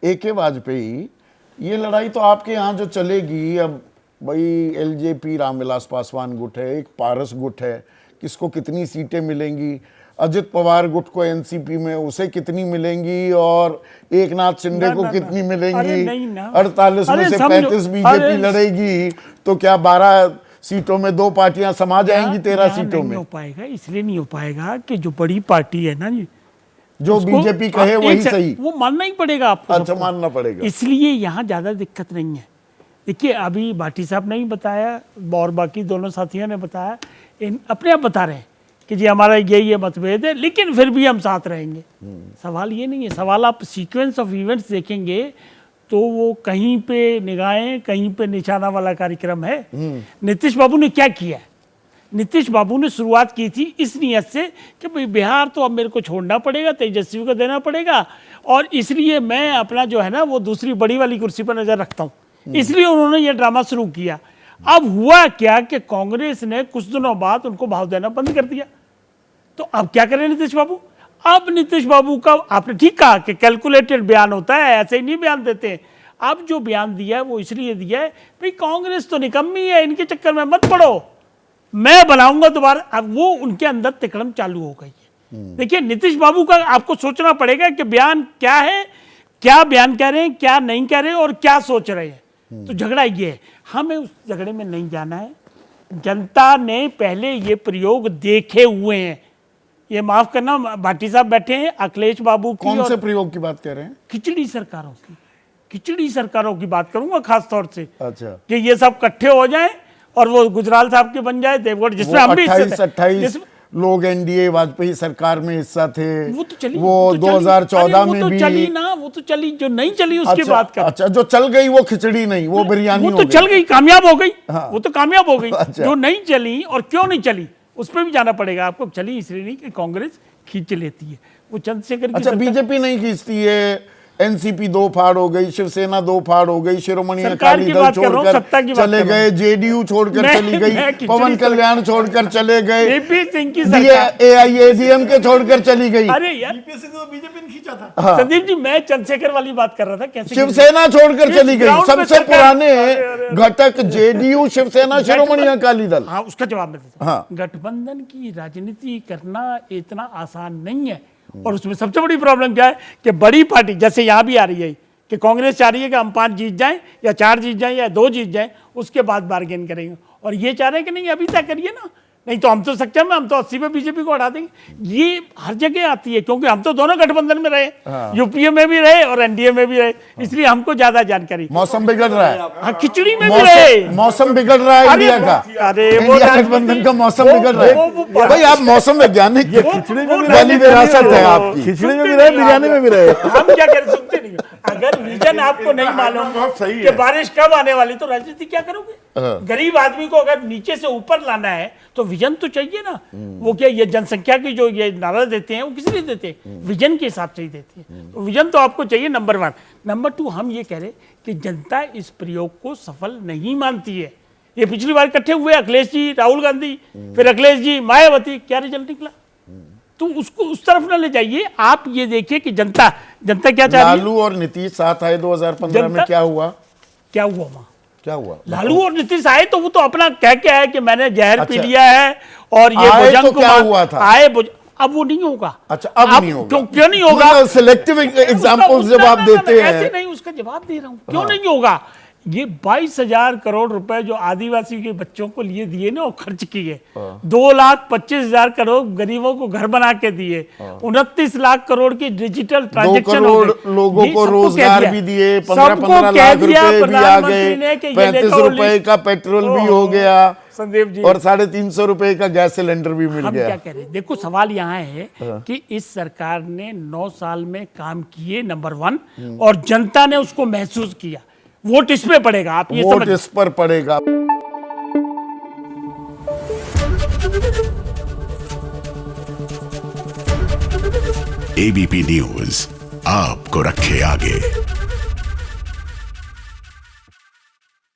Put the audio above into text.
AK Vajpayee, ये लड़ाई तो आपके यहाँ जो चलेगी अब, भाई LJP रामविलास पासवान गुट है, एक पारस गुट है, किसको कितनी सीटें मिलेंगी, अजित पवार गुट को NCP में उसे कितनी मिलेंगी, और एकनाथ शिंदे को कितनी मिलेंगी, 48 में से 35 बीजेपी लड़ेगी, तो क्या 12 सीटों में 2 पार्टियां समा जाएंगी 13 सीटों में? नहीं हो पाएगा, इसलिए नहीं हो पाएगा कि जो बड़ी पार्टी है ना जी, जो बीजेपी कहे वही सही, वो मानना ही पड़ेगा आपको। अच्छा, मानना पड़ेगा। इसलिए यहाँ ज्यादा दिक्कत नहीं है। देखिए, अभी भाटी साहब ने ही बताया और बाकी दोनों साथियों ने बताया, अपने आप बता रहे हैं कि जी हमारा ये मतभेद है, लेकिन फिर भी हम साथ रहेंगे। सवाल ये नहीं है, सवाल आप सीक्वेंस ऑफ इवेंट्स देखेंगे तो वो कहीं पे निगाहें, कहीं पे निशाना वाला कार्यक्रम है। नीतीश बाबू ने क्या किया? नीतीश बाबू ने शुरुआत की थी इस नियत से कि भाई बिहार तो अब मेरे को छोड़ना पड़ेगा, तेजस्वी को देना पड़ेगा, और इसलिए मैं अपना जो है ना वो दूसरी बड़ी वाली कुर्सी पर नजर रखता हूँ। इसलिए उन्होंने ये ड्रामा शुरू किया। अब हुआ क्या कि कांग्रेस ने कुछ दिनों बाद उनको भाव देना बंद कर दिया। तो अब क्या करें नीतीश बाबू? अब नीतीश बाबू का, आपने ठीक कहा कि कैलकुलेटेड बयान होता है, ऐसे ही नहीं बयान देते हैं। अब जो बयान दिया है वो इसलिए दिया है भाई कांग्रेस तो निकम्मी है, इनके चक्कर में मत पड़ो, मैं बनाऊंगा दोबारा। अब वो उनके अंदर तिकड़म चालू हो गई है। देखिए, नीतीश बाबू का आपको सोचना पड़ेगा कि बयान क्या है, क्या बयान कह रहे हैं, क्या नहीं कह रहे हैं और क्या सोच रहे हैं। तो झगड़ा ये है, हमें उस झगड़े में नहीं जाना है। जनता ने पहले ये प्रयोग देखे हुए हैं। ये माफ करना, भाटी साहब बैठे हैं, अखिलेश बाबू की, कौन से प्रयोग की बात कर रहे हैं? खिचड़ी सरकारों की, खिचड़ी सरकारों की बात करूंगा खास तौर से। अच्छा, कि ये सब इकट्ठे हो जाएं और वो गुजराल साहब के बन जाए, देवगढ़, जिसमें हम भी 28 लोग NDA वाजपेयी सरकार में हिस्सा थे। वो तो चली, वो 2014 में भी चली ना, वो तो चली। जो नहीं चली उसकी बात कर। अच्छा, जो चल गई वो खिचड़ी नहीं, वो बिरयानी वो तो चल गई, कामयाब हो गई। हाँ। वो तो कामयाब हो गई। अच्छा। जो नहीं चली और क्यों नहीं चली उस पर भी जाना पड़ेगा आपको। चली इसलिए नहीं कि कांग्रेस खींच लेती है, वो चंद्रशेखर की। अच्छा, बीजेपी नहीं खींचती है, NCP 2 फाड़ हो गई, शिवसेना 2 फाड़ हो गई, शिरोमणि अकाली दल छोड़कर चले गए, JDU छोड़कर चली गई, पवन कल्याण छोड़कर चले गए, AIADM के छोड़कर चली गई। अरे यार, बीजेपी ने खींचा था। संदीप जी, मैं चंद्रशेखर वाली बात कर रहा था। कैसे शिवसेना छोड़कर चली गई? सबसे पुराने घटक JDU, शिवसेना, शिरोमणि अकाली दल। हाँ, उसका जवाब मैं देता हूं। हाँ। गठबंधन की राजनीति करना इतना आसान नहीं है। और उसमें सबसे बड़ी प्रॉब्लम क्या है कि बड़ी पार्टी जैसे यहाँ भी आ रही है कि कांग्रेस चाह रही है कि हम 5 जीत जाएं या 4 जीत जाएं या 2 जीत जाएं, उसके बाद बार्गेन करेंगे। और ये चाह रहे हैं कि नहीं, अभी तय करिए ना, नहीं तो हम तो सक्षम है, हम तो 80 पे बीजेपी को हटा देंगे। ये हर जगह आती है क्योंकि हम तो दोनों गठबंधन में रहे। हाँ। UPA में भी रहे और NDA में भी रहे। हाँ। इसलिए हमको ज्यादा जानकारी। मौसम बिगड़ रहा है। हाँ, खिचड़ी में भी रहे। मौसम बिगड़ रहा है इंडिया का। अरे इंडिया गठबंधन का मौसम बिगड़ रहा है। भाई आप मौसम वैज्ञानिक, खिचड़ी में भी वाली विरासत है आपकी। खिचड़ी में भी रहे, बिरयानी में भी रहे। हम क्या करें, सुनते नहीं। अगर विजन आपको नहीं मालूम कि बारिश कब आने वाली, तो राजनीति क्या करोगे? गरीब आदमी को अगर नीचे से ऊपर लाना है तो विजन तो चाहिए ना। वो क्या, ये जनसंख्या की जो ये नारा देते हैं वो किस लिए देते हैं? विजन के हिसाब से ही देते हैं। विजन तो आपको चाहिए, नंबर 1। नंबर 2, हम ये कह रहे कि जनता इस प्रयोग को सफल नहीं मानती है। ये पिछली बार इकट्ठे हुए अखिलेश जी, राहुल गांधी, फिर अखिलेश जी, मायावती, क्या रिजल्ट निकला? तो उसको उस तरफ ना ले जाइए। आप ये देखिए कि जनता क्या चाह रही है। लालू और नीतीश साथ आए 2015 में, क्या हुआ? क्या हुआ वहां? क्या हुआ? लालू और नीतीश आए तो वो तो अपना कह के आए कि मैंने जहर पी लिया है और ये भुजंग को क्या हुआ था? आए अब वो नहीं होगा। अच्छा, अब नहीं होगा। क्यों नहीं होगा? सिलेक्टिव एग्जांपल्स जब आप देते हैं। ऐसे नहीं, उसका जवाब दे रहा हूं। क्यों नहीं होगा? ये 22,000 करोड़ रुपए जो आदिवासी के बच्चों को लिए दिए ना, वो खर्च किए। 2,25,000 करोड़ गरीबों को घर बना के दिए। 29 लाख करोड़ की डिजिटल ट्रांजेक्शन हो गए। लोगों को रोजगार भी दिए। 15-15 लाख रुपए भी आ गए। 35 रुपए का पेट्रोल भी हो गया संदीप जी, और 350 रुपए का गैस सिलेंडर भी मिल गया। हम क्या कह रहे हैं? देखो, सवाल यहाँ है कि इस सरकार ने 9 साल में काम किए, नंबर 1, और जनता ने उसको महसूस किया। वोट इस पे पड़ेगा, आप ये वोट इस पर पड़ेगा। ABP न्यूज आपको रखे आगे।